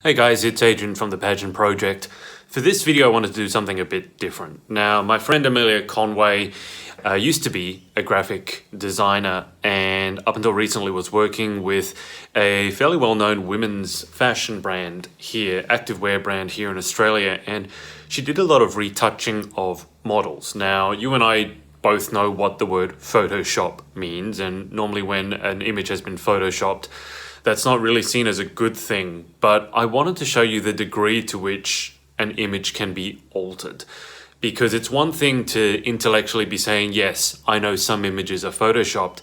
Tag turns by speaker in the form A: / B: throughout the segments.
A: Hey guys, it's Adrian from the Pageant Project. For this video, I wanted to do something a bit different. Now, my friend Amelia Conway used to be a graphic designer and up until recently was working with a fairly well-known women's fashion brand here, activewear brand here in Australia, and she did a lot of retouching of models. Now, you and I both know what the word Photoshop means, and normally when an image has been Photoshopped, that's not really seen as a good thing, but I wanted to show you the degree to which an image can be altered. Because it's one thing to intellectually be saying, yes, I know some images are photoshopped,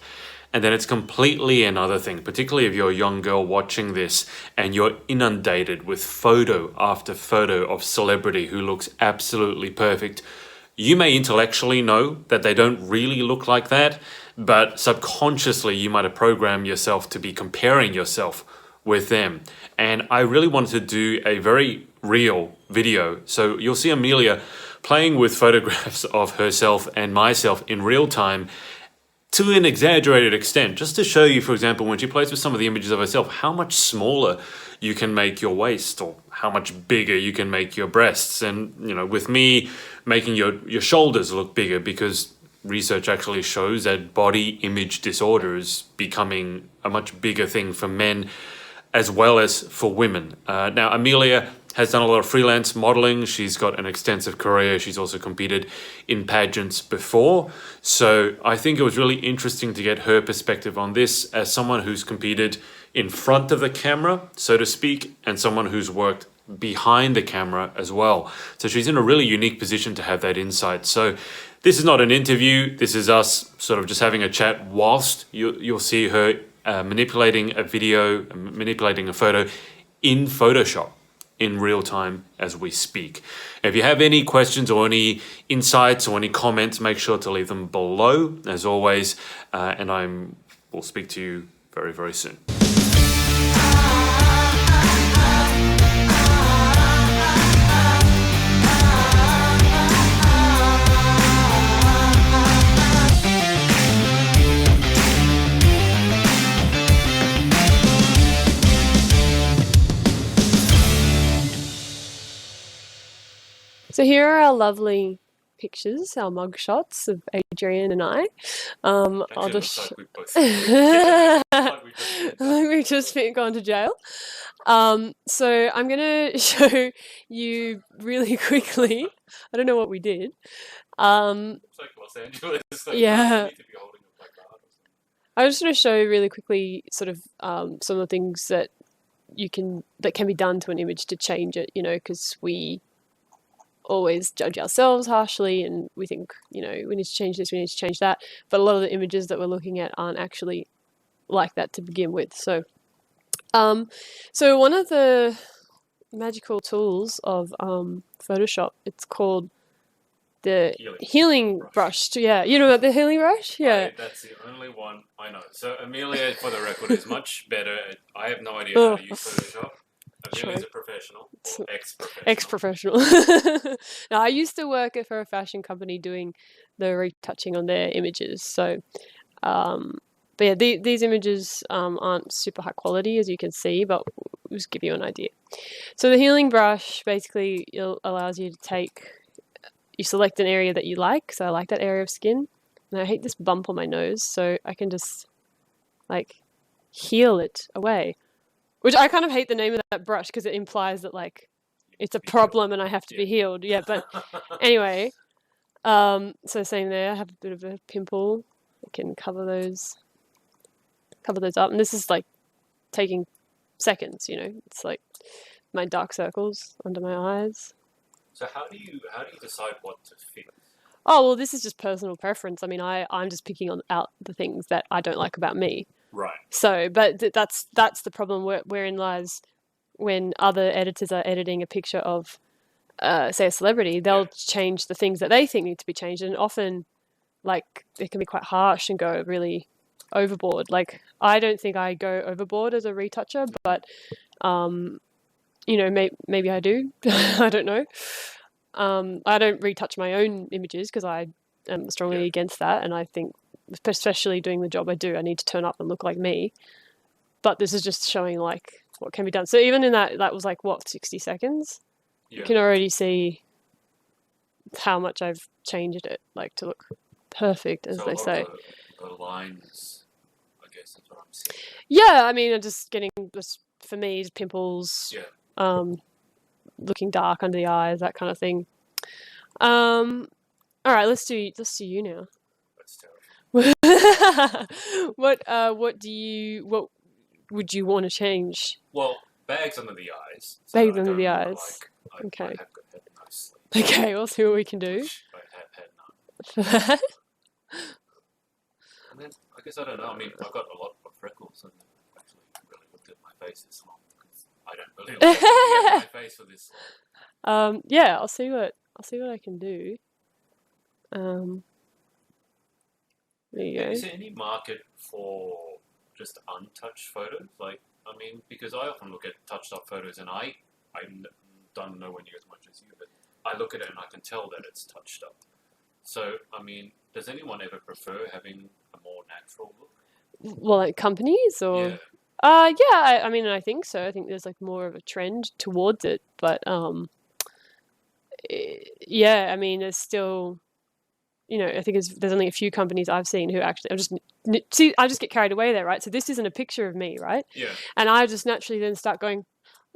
A: and then it's completely another thing, particularly if you're a young girl watching this and you're inundated with photo after photo of celebrity who looks absolutely perfect. You may intellectually know that they don't really look like that, but subconsciously you might have programmed yourself to be comparing yourself with them. And I really wanted to do a very real video. So you'll see Amelia playing with photographs of herself and myself in real time to an exaggerated extent, just to show you, for example, when she plays with some of the images of herself, how much smaller you can make your waist or how much bigger you can make your breasts. And, you know, with me making your shoulders look bigger, because research actually shows that body image disorder is becoming a much bigger thing for men as well as for women. Now, Amelia has done a lot of freelance modeling. She's got an extensive career. She's also competed in pageants before. So I think it was really interesting to get her perspective on this as someone who's competed in front of the camera, so to speak, and someone who's worked behind the camera as well. So she's in a really unique position to have that insight. So this is not an interview. This is us sort of just having a chat whilst you'll see her manipulating a video, manipulating a photo in Photoshop in real time as we speak. If you have any questions or any insights or any comments, make sure to leave them below as always, and we'll speak to you very, very soon.
B: So here are our lovely pictures, our mug shots of Adrian and I. I'll just we've just gone to jail. So I'm gonna show you really quickly. I don't know what we did.
A: It's like Los Angeles.
B: Yeah. I just want to show you really quickly sort of some of the things that can be done to an image to change it, you know, because we always judge ourselves harshly and we think, you know, we need to change this, we need to change that, but a lot of the images that we're looking at aren't actually like that to begin with. So one of the magical tools of Photoshop, it's called the healing brush. Yeah, you know about the healing brush? Yeah.
A: That's the only one I know. So Amelia, for the record, is much better at, I have no idea how to use Photoshop. Amelia's a professional, or ex-professional.
B: Now, I used to work for a fashion company doing the retouching on their images. So, but yeah, these images aren't super high quality, as you can see, but we'll just give you an idea. So the healing brush basically allows you to you select an area that you like. So I like that area of skin. And I hate this bump on my nose, so I can just like heal it away. Which I kind of hate the name of that brush because it implies that like it's a problem and I have to be healed. Yeah, but anyway, so same there. I have a bit of a pimple. I can cover those up, and this is like taking seconds. You know, it's like my dark circles under my eyes.
A: So how do you decide what to fix?
B: Oh well, this is just personal preference. I mean, I'm just picking out the things that I don't like about me.
A: Right.
B: So, but that's the problem wherein lies when other editors are editing a picture of, say, a celebrity. They'll change the things that they think need to be changed, and often, like, it can be quite harsh and go really overboard. Like, I don't think I go overboard as a retoucher, but, you know, maybe I do. I don't know. I don't retouch my own images because I am strongly against that, and I think, especially doing the job I do, I need to turn up and look like me. But this is just showing like what can be done. So even in that was like what, 60 seconds. You can already see how much I've changed it, like to look perfect, as they say.
A: The lines, I guess that's what I'm seeing.
B: Yeah, I mean, I'm just getting this for me is pimples.
A: Yeah.
B: Looking dark under the eyes, that kind of thing. All right, let's do you now. What would you want to change?
A: Well, bags under the eyes.
B: So bags under the eyes.
A: Like
B: okay.
A: I have got head and nose sleep.
B: Okay, we'll see what we can do.
A: I have had none. For that. And then I guess I don't know. I mean, I've got a lot of freckles, and I've actually really looked at my face this long because I don't really look at my face for this long.
B: Yeah, I'll see what I can do. There you go.
A: Is there any market for just untouched photos? Like, I mean, because I often look at touched up photos, and I don't know when you as much as you, but I look at it and I can tell that it's touched up. So, I mean, does anyone ever prefer having a more natural look?
B: Well, like companies or?
A: Yeah.
B: I mean, I think so. I think there's like more of a trend towards it, but yeah, I mean, there's still, I think there's only a few companies I've seen who actually, I just get carried away there, right? So this isn't a picture of me, right?
A: Yeah.
B: And I just naturally then start going,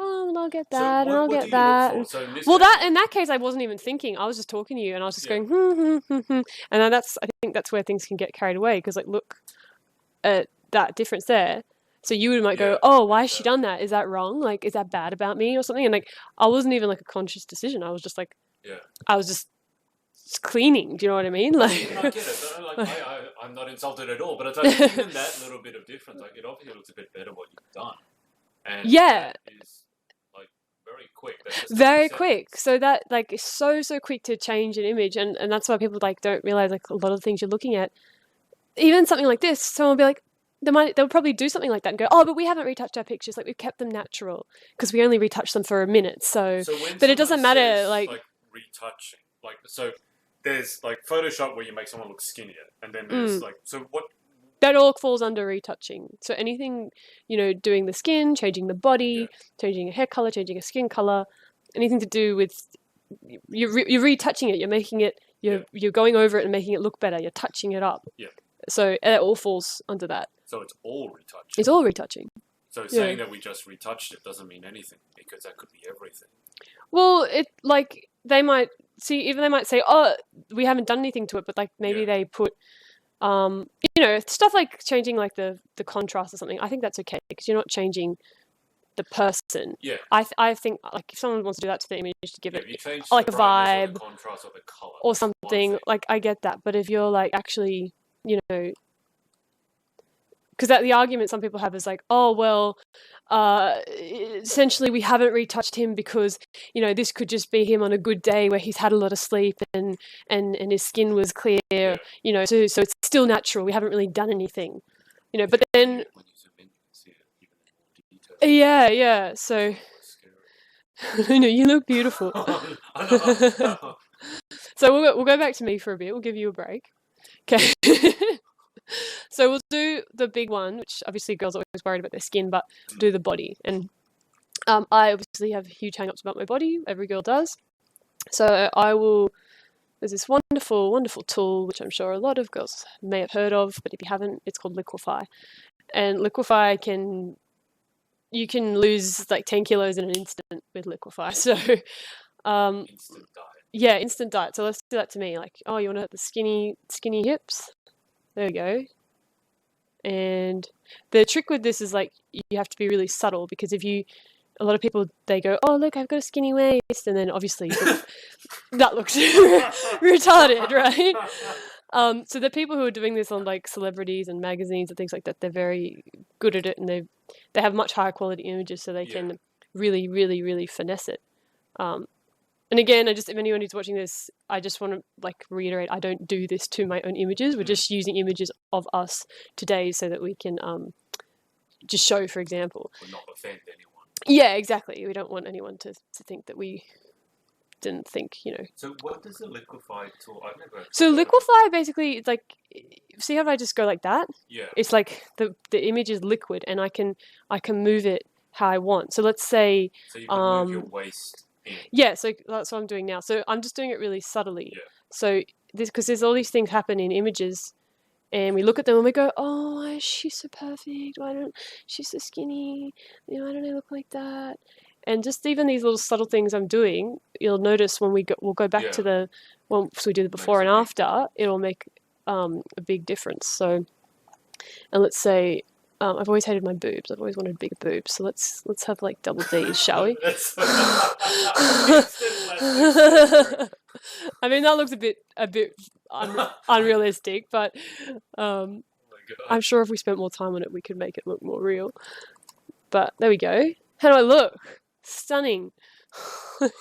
B: oh, and I'll get that,
A: so
B: and I'll get that.
A: So in
B: that case, I wasn't even thinking. I was just talking to you, and I was just going, and then I think that's where things can get carried away, because like, look at that difference there. So you might go, oh, why has she done that? Is that wrong? Like, is that bad about me or something? And like, I wasn't even like a conscious decision. I was just like, I was just cleaning. Do you know what I mean? Like,
A: I get it. Like, I'm not insulted at all, but it's like even that little bit of difference. Like, it obviously looks a bit better what you've done. And that is like very quick.
B: Very quick. So that like is so quick to change an image, and that's why people like don't realize like a lot of the things you're looking at. Even something like this, someone will be like, they'll probably do something like that and go, oh, but we haven't retouched our pictures, like we've kept them natural because we only retouched them for a minute. So but it doesn't matter like
A: retouching. Like, so there's like Photoshop where you make someone look skinnier, and then there's like, so what?
B: That all falls under retouching. So anything, doing the skin, changing the body, changing a hair color, changing a skin color, anything to do with you're retouching it. You're making it. You're going over it and making it look better. You're touching it up.
A: Yeah.
B: So it all falls under that.
A: So it's all retouching.
B: It's all retouching.
A: So saying that we just retouched it doesn't mean anything, because that could be everything.
B: Well, it like they might say, oh, we haven't done anything to it, but like maybe they put stuff like changing like the contrast or something. I think that's okay because you're not changing the person.
A: Yeah.
B: I think like if someone wants to do that to the image to give it
A: like
B: a vibe
A: or the contrast or the color
B: or something, like I get that. But if you're like actually, because the argument some people have is like, oh well, essentially we haven't retouched him because this could just be him on a good day where he's had a lot of sleep and his skin was clear, so it's still natural. We haven't really done anything, But then, yeah. So, you look beautiful. So we'll go back to me for a bit. We'll give you a break. Okay. So we'll do the big one, which obviously girls are always worried about their skin, but do the body. And I obviously have huge hang-ups about my body. Every girl does. So there's this wonderful, wonderful tool, which I'm sure a lot of girls may have heard of, but if you haven't, it's called Liquify. And Liquify you can lose like 10 kilos in an instant with Liquify. So,
A: instant diet.
B: Yeah, instant diet. So let's do that to me. Like, oh, you want to have the skinny hips? There we go. And the trick with this is like you have to be really subtle, because a lot of people, they go, oh look, I've got a skinny waist, and then obviously that looks retarded, right? So the people who are doing this on like celebrities and magazines and things like that, they're very good at it, and they have much higher quality images, so they can really, really, really finesse it. And again, if anyone who's watching this, I just want to like reiterate, I don't do this to my own images. We're just using images of us today so that we can just show, for example.
A: We're not offend anyone.
B: Yeah, exactly. We don't want anyone to think that we didn't think,
A: So what does the Liquify tool? I've never.
B: So Liquify basically, it's like, see how I just go like that?
A: Yeah.
B: It's like the image is liquid, and I can move it how I want. So let's say,
A: So you could move your waist in.
B: yeah, so that's what I'm doing now. So I'm just doing it really subtly.
A: Yeah.
B: So because there's all these things happen in images, and we look at them and we go, oh, why is she so perfect? Why don't she's so skinny? Why don't I look like that? And just even these little subtle things I'm doing, you'll notice when we'll go back to the once we do the before and after, it'll make a big difference. So, and let's say I've always hated my boobs. I've always wanted bigger boobs. So let's have like double D's, shall we? I mean, that looks a bit unrealistic, but I'm sure if we spent more time on it, we could make it look more real. But there we go. How do I look? Stunning.
A: That's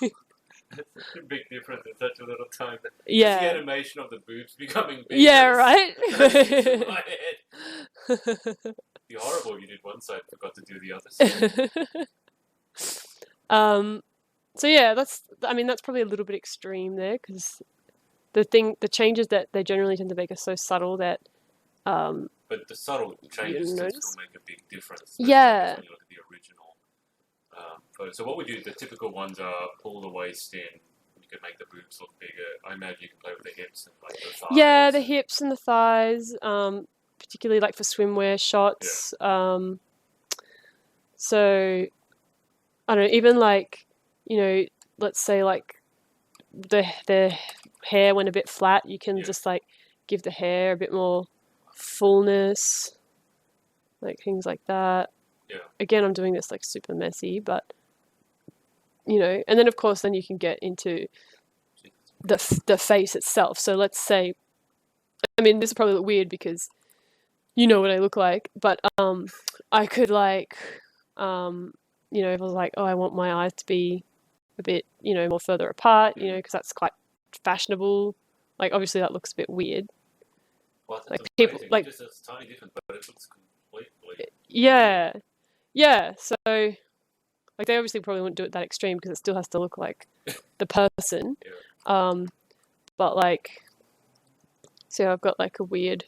A: a big difference in such a little time.
B: Yeah.
A: Just the animation of the boobs becoming bigger.
B: Yeah, right?
A: In my head. Be horrible, you did one side, forgot to do the other side.
B: So yeah, that's probably a little bit extreme there, because the changes that they generally tend to make are so subtle that
A: but the subtle changes can still make a big difference.
B: Yeah.
A: When you look at the original photo. So what would you? The typical ones are pull the waist in. You can make the boobs look bigger. I imagine you can play with the hips and like the thighs.
B: Yeah, the hips and the thighs, particularly like for swimwear shots.
A: Yeah.
B: So I don't know, even like, let's say like the hair went a bit flat, you can just like give the hair a bit more fullness, like things like that.
A: Yeah. Again,
B: I'm doing this like super messy, but and then of course then you can get into the face itself. So let's say, I mean, this is probably weird because you know what I look like, but I could like if I was like, oh, I want my eyes to be a bit more further apart, because that's quite fashionable. Like obviously that looks a bit weird.
A: Well,
B: like people
A: amazing.
B: like
A: just it's tiny different, but it looks completely.
B: Yeah. So like they obviously probably wouldn't do it that extreme because it still has to look like the person.
A: Yeah.
B: But like, see, I've got like a weird.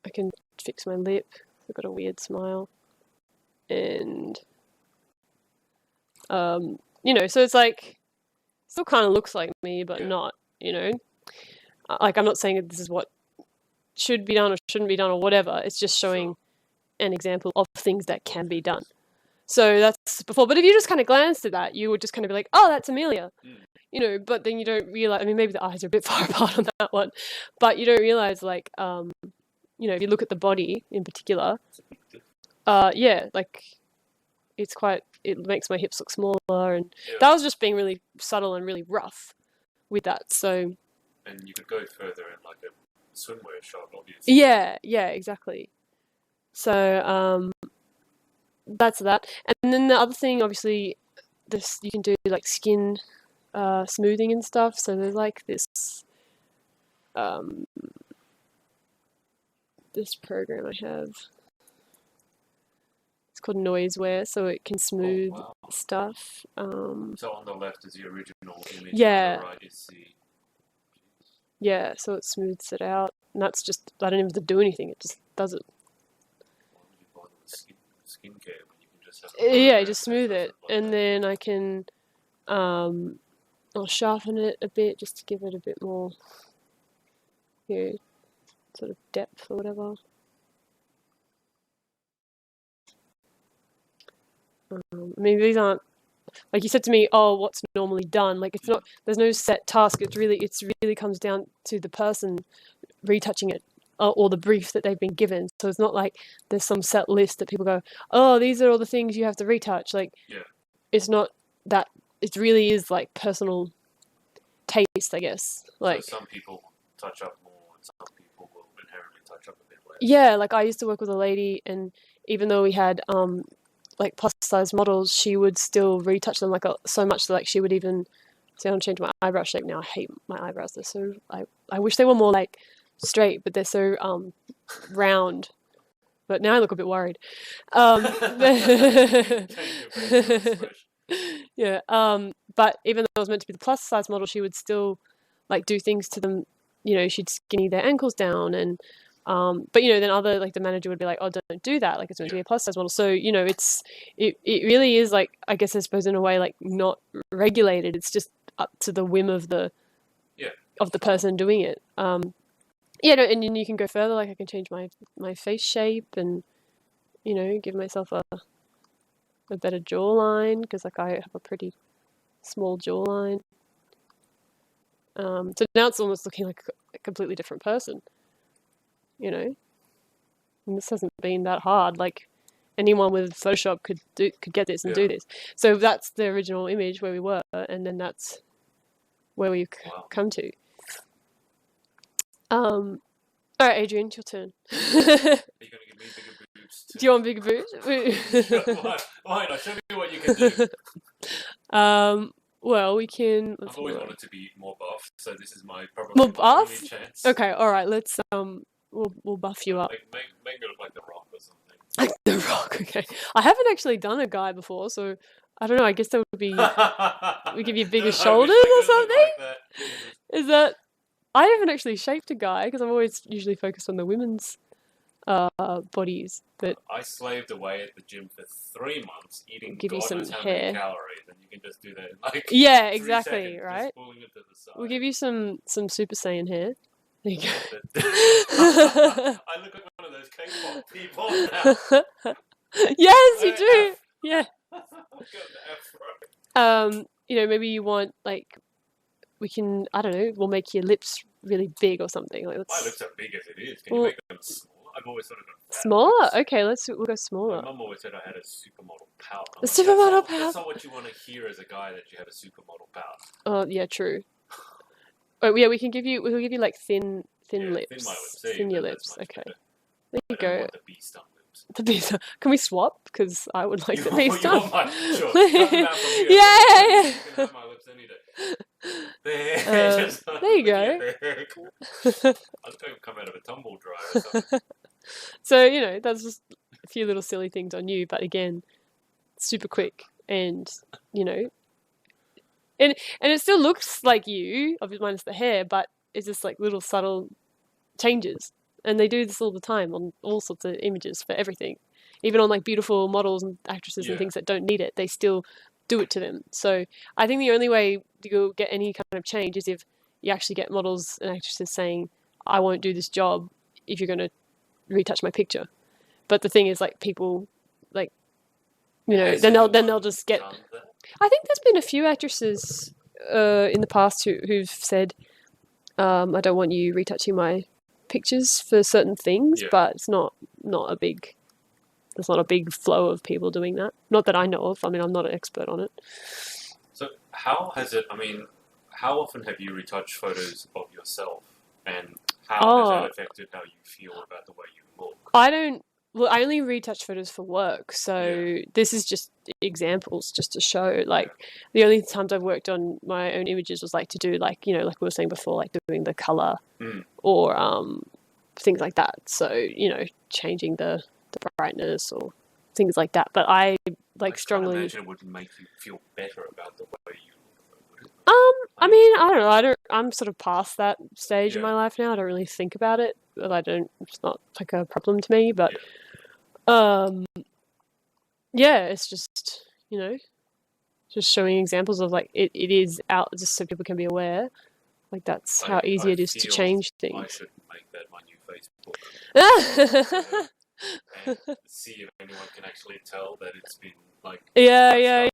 B: I can fix my lip. I've got a weird smile, and so it's like still kind of looks like me, but not. Like I'm not saying that this is what should be done or shouldn't be done or whatever. It's just showing an example of things that can be done. So that's before. But if you just kind of glanced at that, you would just kind of be like, oh, that's Amelia. But then you don't realize, I mean, maybe the eyes are a bit far apart on that one, but you don't realize like, if you look at the body in particular, like it makes my hips look smaller, and that was just being really subtle and really rough with that. So.
A: And you could go further in like a swimwear shot, obviously.
B: Yeah, exactly. So that's that. And then the other thing, obviously, you can do like skin smoothing and stuff. So there's like this this program I have. It's called Noisewear, so it can smooth stuff.
A: So on the left is the original image.
B: Yeah.
A: On the right is the.
B: Yeah, so it smooths it out, and that's just, I don't even have to do anything, it just does it.
A: Why would you bother with skincare when you can just have
B: you just smooth it, and then I can, I'll sharpen it a bit just to give it a bit more, sort of depth or whatever. I mean, these aren't, like you said to me, oh, what's normally done? Like it's not. There's no set task. It's really comes down to the person retouching it or the brief that they've been given. So it's not like there's some set list that people go, oh, these are all the things you have to retouch. Like, it's not that. It really is like personal taste, I guess. Like
A: so some people touch up more, and some people will inherently touch up a bit less.
B: Yeah, like I used to work with a lady, and even though we had like plus size models, she would still retouch them like so much that like she would even see, I want to change my eyebrow shape now. I hate my eyebrows. They're so I wish they were more like straight, but they're so round. But now I look a bit worried. Yeah. But even though I was meant to be the plus size model, she would still like do things to them. She'd skinny their ankles down, and But you know, then other like the manager would be like, oh, don't do that. Like it's meant to be a plus size model. So you know, it really is like, I guess I suppose in a way like not regulated. It's just up to the whim of the person doing it. Yeah, no, and then you can go further. Like I can change my face shape and you know give myself a better jawline because like I have a pretty small jawline. So now it's almost looking like a completely different person. You know, and this hasn't been that hard. Like anyone with Photoshop could get this and do this. So that's the original image where we were, and then that's where we've come to. All right, Adrian, it's your turn.
A: Are you going to give me bigger boobs too?
B: Do you want bigger boobs?
A: Why not? Show me what you can do.
B: Well, we can.
A: I've always wanted to be more buff, so this is my probably
B: more
A: my
B: buff.
A: only chance.
B: Okay, all right. Let's we'll buff you up.
A: Make me look like The Rock or something.
B: Like The Rock. Okay. I haven't actually done a guy before, so I don't know. I guess that would be we give you bigger shoulders or something. Like is that? I haven't actually shaped a guy because I'm always usually focused on the women's bodies. But
A: I slaved away at the gym for 3 months eating
B: give you some
A: how
B: hair.
A: many calories, and you can just do that in like
B: yeah,
A: 3
B: exactly,
A: seconds,
B: right?
A: Just pulling it to the side.
B: We'll give you some Super Saiyan hair. There you go.
A: I look like one of those K-pop people now.
B: Yes, you do. Yeah.
A: I've got the afro.
B: You know, maybe you want like we can. I don't know. We'll make your lips really big or something. Like
A: my lips are big as it is. Can you make them smaller? I've always thought of them
B: smaller.
A: Lips.
B: Okay, we'll go smaller.
A: My mum always said I had a supermodel pout.
B: A supermodel pout.
A: That's not what you want to hear as a guy, that you have a supermodel pout.
B: Oh yeah, true. Oh yeah, we'll give you like thin lips.
A: Thin my lips.
B: Thin your lips. Okay.
A: Better.
B: There you
A: I
B: go.
A: don't want the bee-stung lips.
B: The bee-stung. Can we swap? Because I would like the bee-stung.
A: Sure. Yeah.
B: Yeah.
A: You can have my lips any day.
B: There you go.
A: I was going to come out of a tumble dryer or something.
B: So, you know, that's just a few little silly things on you, but again, super quick and, you know, and it still looks like you, obviously minus the hair, but it's just like little subtle changes. And they do this all the time on all sorts of images for everything. Even on like beautiful models and actresses and things that don't need it, they still do it to them. So I think the only way you'll get any kind of change is if you actually get models and actresses saying, I won't do this job if you're going to retouch my picture. But the thing is, like, people, like, you know, then they'll just get. I think there's been a few actresses in the past who've said, I don't want you retouching my pictures for certain things, but it's not a big. There's not a big flow of people doing that. Not that I know of. I mean, I'm not an expert on it.
A: So how has it? I mean, how often have you retouched photos of yourself, and how has that affected how you feel about the way you look?
B: I don't. Well, I only retouch photos for work, so this is just examples, just to show. Like the only times I've worked on my own images was like to do like, you know, like we were saying before, like doing the color or things like that. So, you know, changing the brightness or things like that. But I strongly.
A: I imagine it would make you feel better about the way you look.
B: I mean, I don't know. I'm sort of past that stage in my life now. I don't really think about it. It's not like a problem to me. But it's just, you know, just showing examples of like it is out just so people can be aware. Like that's how easy it is to change things.
A: I should make that my new Facebook. And see if anyone can actually tell that it's been like I've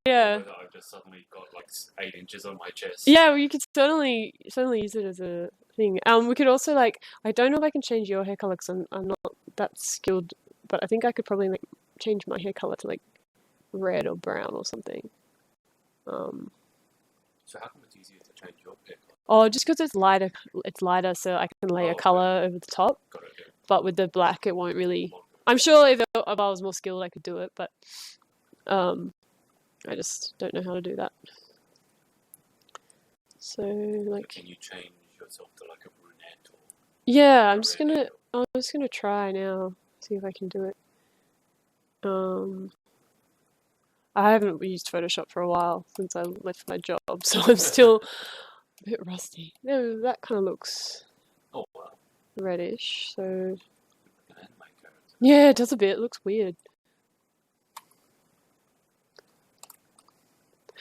A: just suddenly got like 8 inches on my chest.
B: Yeah, well, you could certainly use it as a thing. We could also like, I don't know if I can change your hair color because I'm not that skilled, but I think I could probably like change my hair color to like red or brown or something.
A: So how come it's easier to change your hair color?
B: Oh, just because it's lighter, so I can lay a color over the top.
A: Got it, yeah.
B: But with the black, it won't really. I'm sure if I was more skilled, I could do it, but I just don't know how to do that. So, like.
A: Can you change yourself to like a brunette? Or
B: yeah, I'm just gonna try now. See if I can do it. I haven't used Photoshop for a while since I left my job, so I'm still a bit rusty. No, that kind of looks reddish. So Yeah, it does a bit. It looks weird.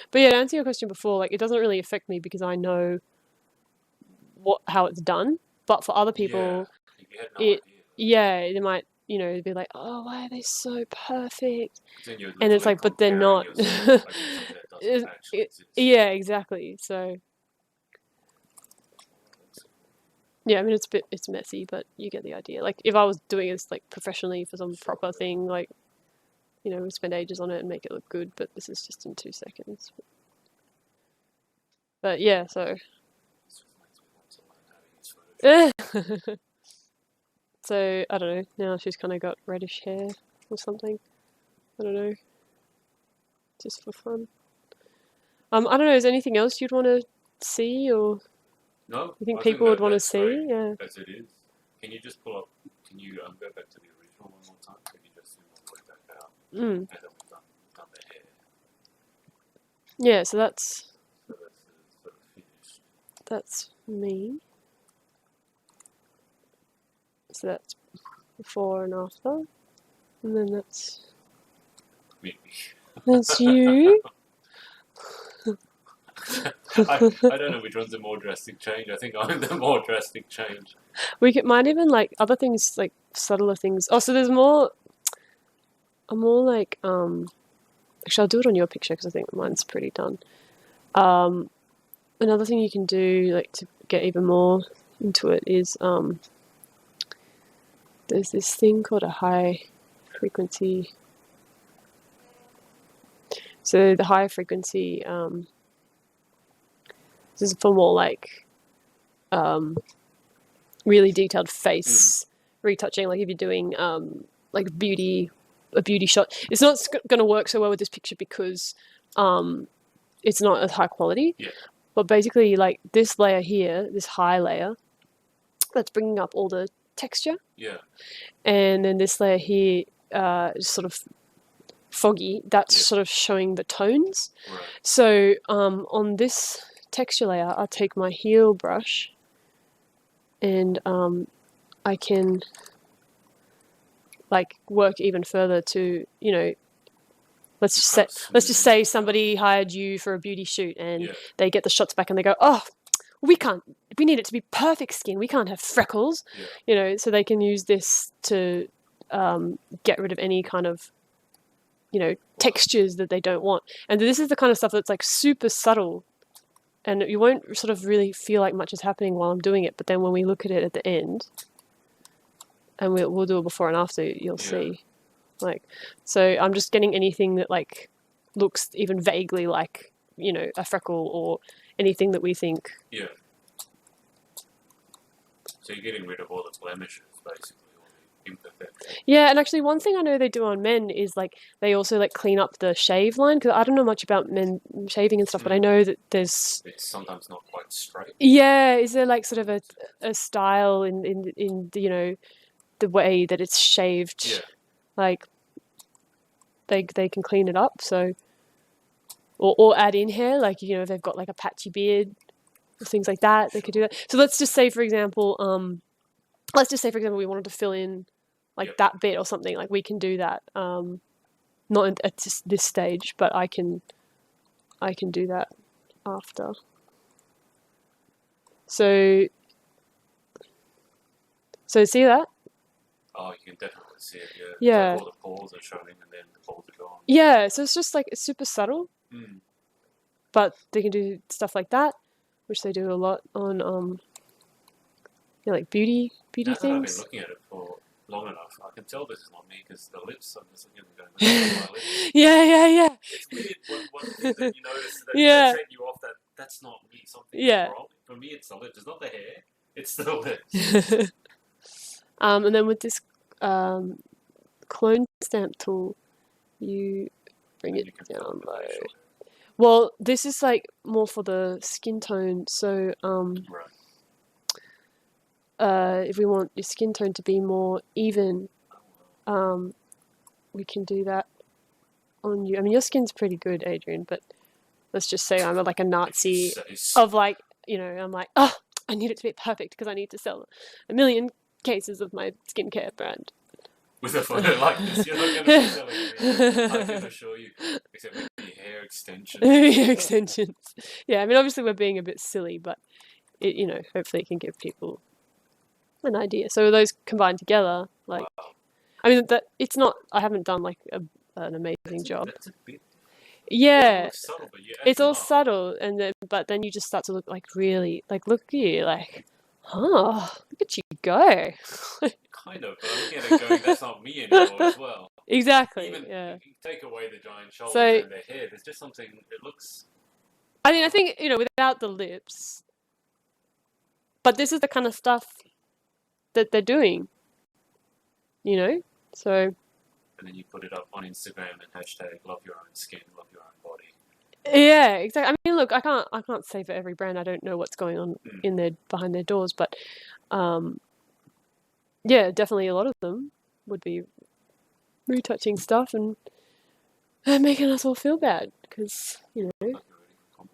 B: But yeah, to answer your question before, like it doesn't really affect me because I know how it's done. But for other people,
A: you had no
B: it
A: idea.
B: yeah, they might be like, oh, why are they so perfect?
A: Then you
B: And it's
A: literally
B: like, but they're
A: comparing
B: not.
A: yourself against something that doesn't actually exist.
B: Yeah, exactly. So yeah, I mean it's messy, but you get the idea. Like if I was doing this like professionally for some proper thing, like we'd spend ages on it and make it look good. But this is just in 2 seconds. But yeah, so. So I don't know. Now she's kind of got reddish hair or something. I don't know. Just for fun. I don't know. Is there anything else you'd want to see, or
A: No,
B: you think
A: I
B: people would want to
A: that's
B: see?
A: great
B: Yeah.
A: as it is. Can you just pull up? Can you go back to the original one more time? Can you just zoom all the way back out? And then we've done the hair.
B: Yeah. So that's
A: So that's sort of finished.
B: that's me. So that's before and after, and then that's you.
A: I don't know which one's the more drastic change. I think I'm the more drastic change.
B: Might even like other things, like subtler things. Oh, so there's more. I'm more like Actually, I'll do it on your picture because I think mine's pretty done. Another thing you can do, like to get even more into it, is there's this thing called a high frequency. So the high frequency, this is for more like really detailed face retouching. Like if you're doing like a beauty shot, it's not going to work so well with this picture because it's not as high quality.
A: Yeah.
B: But basically, like this layer here, this high layer, that's bringing up all the texture.
A: Yeah.
B: And then this layer here, is sort of foggy. That's sort of showing the tones.
A: Right.
B: So on this texture layer, I'll take my heel brush, and I can like work even further to let's just say somebody hired you for a beauty shoot and they get the shots back and they go, oh, we need it to be perfect skin, we can't have freckles. So they can use this to get rid of any kind of textures that they don't want. And this is the kind of stuff that's like super subtle, and you won't sort of really feel like much is happening while I'm doing it, but then when we look at it at the end, and we'll do a before and after, you'll see. Like, so I'm just getting anything that like looks even vaguely like a freckle or anything that we think.
A: Yeah. So you're getting rid of all the blemishes, basically, all the imperfections.
B: Yeah, and actually, one thing I know they do on men is like they also like clean up the shave line, because I don't know much about men shaving and stuff, but I know that it's
A: sometimes not quite straight.
B: Yeah, is there like sort of a style in the way that it's shaved?
A: Yeah.
B: Like they can clean it up, so or add in hair, like if they've got like a patchy beard or things like that, they could do that. So let's just say for example we wanted to fill in like that bit or something, like we can do that. Not at this stage, but I can do that after. So see that?
A: Oh, you can definitely see it, yeah.
B: Yeah.
A: It's like all the pores are showing and then the pores are gone.
B: Yeah, so it's just like it's super subtle. But they can do stuff like that, which they do a lot on like beauty
A: now
B: things.
A: That I've been looking at it for long enough, I can tell this is not me because the lips, I'm just looking at them going, my lips.
B: Yeah.
A: It's weird one thing that you notice that set you off that's not me. Something wrong. For me, it's the lips. It's not the hair. It's the lips.
B: And then with this clone stamp tool, you bring it down low. Well, this is like more for the skin tone. So if we want your skin tone to be more even, we can do that on you. I mean, your skin's pretty good, Adrian, but let's just say I'm like a Nazi of like, I'm like, oh, I need it to be perfect because I need to sell 1 million cases of my skincare brand.
A: with a photo like this. You're not going to be selling anything, I can assure you, except maybe hair extensions.
B: Hair extensions. Yeah, I mean, obviously we're being a bit silly, but it, hopefully it can give people an idea. So those combined together, like,
A: Wow.
B: I mean, that it's not. I haven't done like an amazing job.
A: That's a bit.
B: Yeah,
A: It subtle, but you add
B: it's all
A: them up.
B: subtle, but then you just start to look like really like look at you like, oh, look at you go.
A: Kind of, but I'm looking at it going, that's not me anymore as well.
B: Exactly.
A: Even
B: Yeah.
A: if you take away the giant shoulders
B: So-
A: and their hair, there's just something. It looks.
B: I mean, I think without the lips, but this is the kind of stuff that they're doing. So
A: And then you put it up on Instagram and hashtag love your own skin, love your own body.
B: yeah, exactly. I mean, look, I can't say for every brand. I don't know what's going on in their behind their doors, but yeah, definitely a lot of them would be retouching stuff and making us all feel bad because
A: Like you're already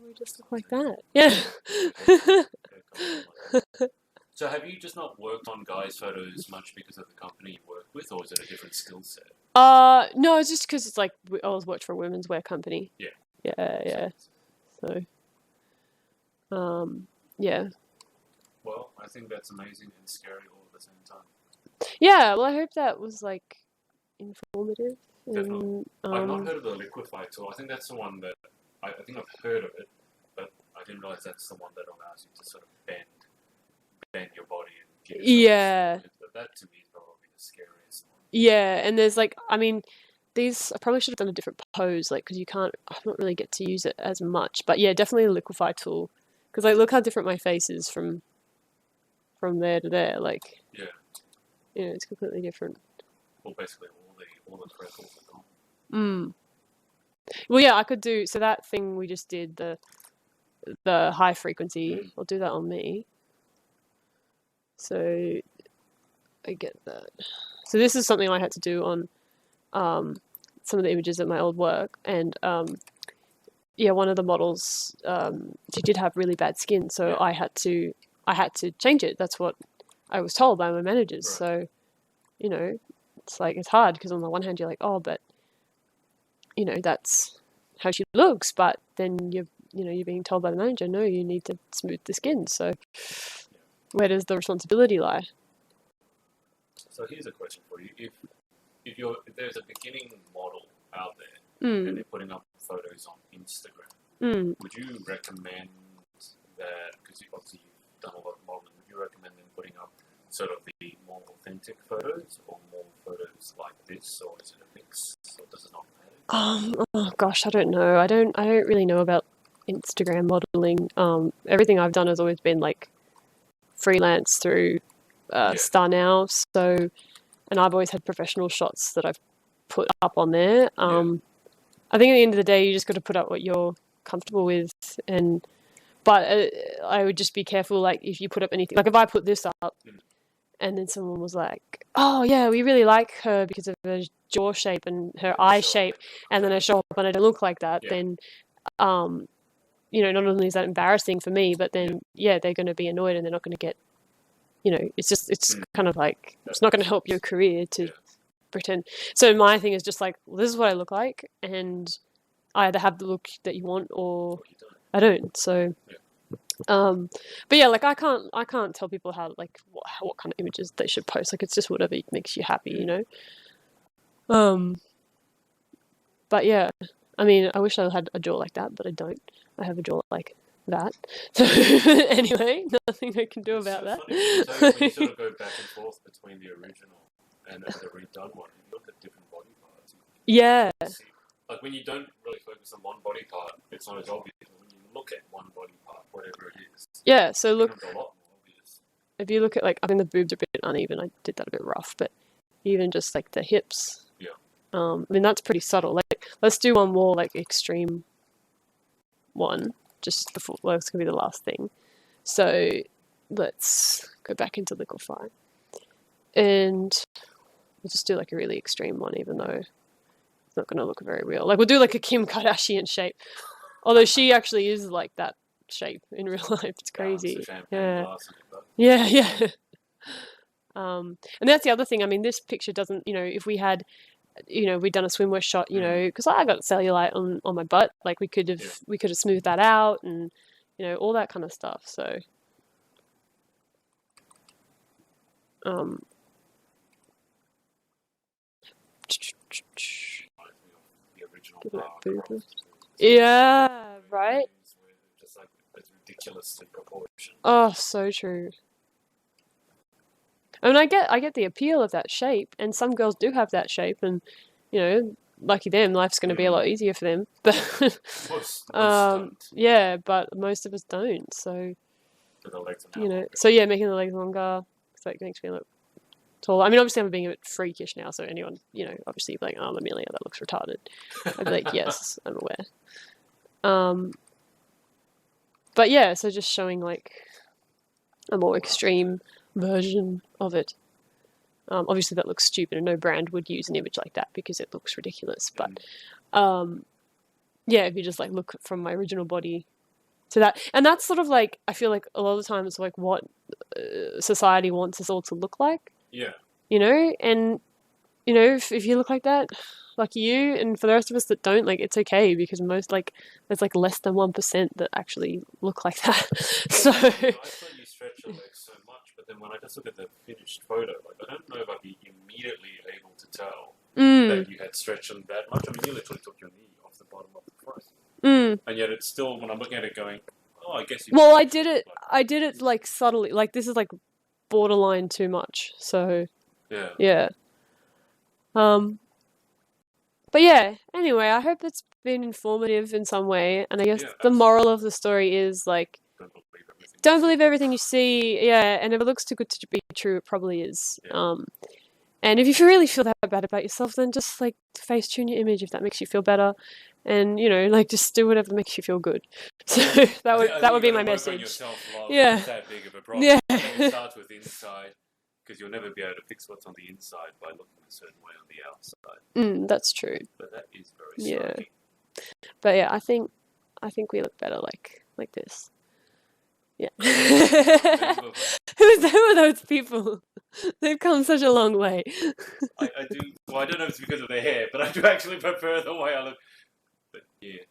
B: we just look like that. Yeah.
A: So have you just not worked on guys' photos much because of the company you work with, or is it a different skill set?
B: No, it's just because it's like I always worked for a women's wear company.
A: Yeah.
B: Yeah. So, yeah.
A: Well, I think that's amazing and scary all at the same time.
B: Yeah, well, I hope that was like informative.
A: Definitely.
B: And,
A: I've not heard of the liquify tool. I think that's the one that I think I've heard of it, but I didn't realize that's the one that allows you to sort of bend your body and give yourself
B: Yeah.
A: but that to me is probably the scariest one.
B: Yeah, and there's like, I mean, these I probably should have done a different pose, like, because I don't really get to use it as much. But yeah, definitely a liquify tool, because like, look how different my face is from there to there. Like,
A: Yeah.
B: it's completely different.
A: Well, basically all the freckles are gone.
B: Well, yeah, I could do so that thing we just did the high frequency. I'll do that on me. So I get that. So this is something I had to do on some of the images at my old work, and yeah, one of the models she did have really bad skin, so
A: Yeah.
B: I had to change it. That's what I was told by my managers.
A: Right.
B: So it's like it's hard because on the one hand you're like, oh, but that's how she looks, but then you're being told by the manager, no, you need to smooth the skin. So where does the responsibility lie?
A: So here's a question for you: if there's a beginning model out there
B: Mm.
A: and they're putting up photos on Instagram, would you recommend that? Because obviously you've done a lot of modeling. Would you recommend them putting up sort of the more authentic photos, or more photos like this, or is it a mix, or does it not matter?
B: Oh gosh, I don't know. I don't really know about Instagram modeling. Everything I've done has always been like freelance through Star Now. So, and I've always had professional shots that I've put up on there. I think at the end of the day, you just got to put up what you're comfortable with, but I would just be careful. Like if you put up anything, like if I put this up, and then someone was like, "Oh yeah, we really like her because of her jaw shape and her eye shape," and then I show up and I don't look like that, then not only is that embarrassing for me, but then they're going to be annoyed and they're not going to get, it's kind of like it's not going to help your career to pretend. So my thing is just like, well, this is what I look like, and I either have the look that you want or I don't. So. But yeah, like I can't tell people how like what kind of images they should post. Like it's just whatever makes you happy, But yeah, I mean, I wish I had a jaw like that, but I don't. I have a jaw like that. So anyway, nothing I can do about that.
A: So when you sort of go back and forth between the original and the redone one, you look at different body parts.
B: Yeah.
A: Like when you don't really focus on one body part, it's not as obvious. When you look at one body part, whatever it is,
B: Yeah. So
A: it
B: look,
A: becomes a lot more obvious.
B: if you look at like, I mean, the boobs are a bit uneven. I did that a bit rough, but even just like the hips.
A: Yeah.
B: I mean, that's pretty subtle. Like, let's do one more like extreme one just before. Well, it's gonna be the last thing. So let's go back into liquify, and we'll just do like a really extreme one, even though it's not gonna look very real. Like we'll do like a Kim Kardashian shape, although she actually is like that shape in real life. It's crazy.
A: It's a champagne
B: Yeah.
A: glass in it, but
B: Yeah. And that's the other thing. I mean, this picture doesn't, if we had, we'd done a swimwear shot, because I got cellulite on my butt, like we could have smoothed that out and, all that kind of stuff. So, yeah, right.
A: Just like it's ridiculously proportioned.
B: Oh, so true. I mean, I get the appeal of that shape, and some girls do have that shape, and lucky them, life's going to be a lot easier for them. But
A: Most don't.
B: yeah, but most of us don't. So
A: So the legs are now longer.
B: so yeah, making the legs longer, so it makes me look taller. I mean, obviously, I'm being a bit freakish now, so anyone, obviously, you'd be like, oh, Amelia, that looks retarded. I'd be like, yes, I'm aware. But yeah, so just showing like a more extreme version of it. Obviously, that looks stupid, and no brand would use an image like that because it looks ridiculous. But yeah, if you just like look from my original body to that, and that's sort of like, I feel like a lot of the times like what society wants us all to look like.
A: Yeah.
B: And if you look like that, lucky you, and for the rest of us that don't, like, it's okay, because most, like, there's like less than 1% that actually look like that. So
A: I thought you stretch your legs so much, but then when I just look at the finished photo, like, I don't know if I'd be immediately able to tell that you had stretched them that much. I mean, you literally took your knee off the bottom of the front, and yet it's still, when I'm looking at it, going, oh, I guess you.
B: Well, I did it like subtly, like this is like borderline too much. So yeah. But yeah, anyway, I hope it's been informative in some way, and I guess the moral of the story is like, don't believe everything you see. Yeah, and if it looks too good to be true, it probably is. And if you really feel that bad about yourself, then just like face tune your image if that makes you feel better, and like just do whatever makes you feel good. So that would be my message.
A: Yeah, it's that big of a problem.
B: Yeah,
A: it starts with inside, because you'll never be able to fix what's on the inside by looking a certain way on the outside.
B: That's true.
A: But that is very striking.
B: But yeah, I think we look better like this. Yeah. Who are those people? They've come such a long way.
A: I do. Well, I don't know if it's because of their hair, but I do actually prefer the way I look. But yeah,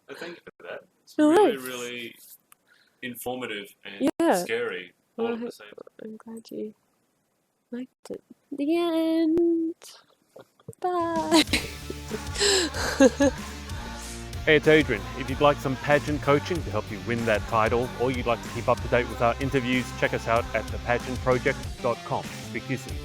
A: so thank you for that. It's really, really informative and scary all at the same time.
B: I'm glad you liked it. The end. Bye.
A: Hey, it's Adrian. If you'd like some pageant coaching to help you win that title, or you'd like to keep up to date with our interviews, check us out at thepageantproject.com. Speak to you soon.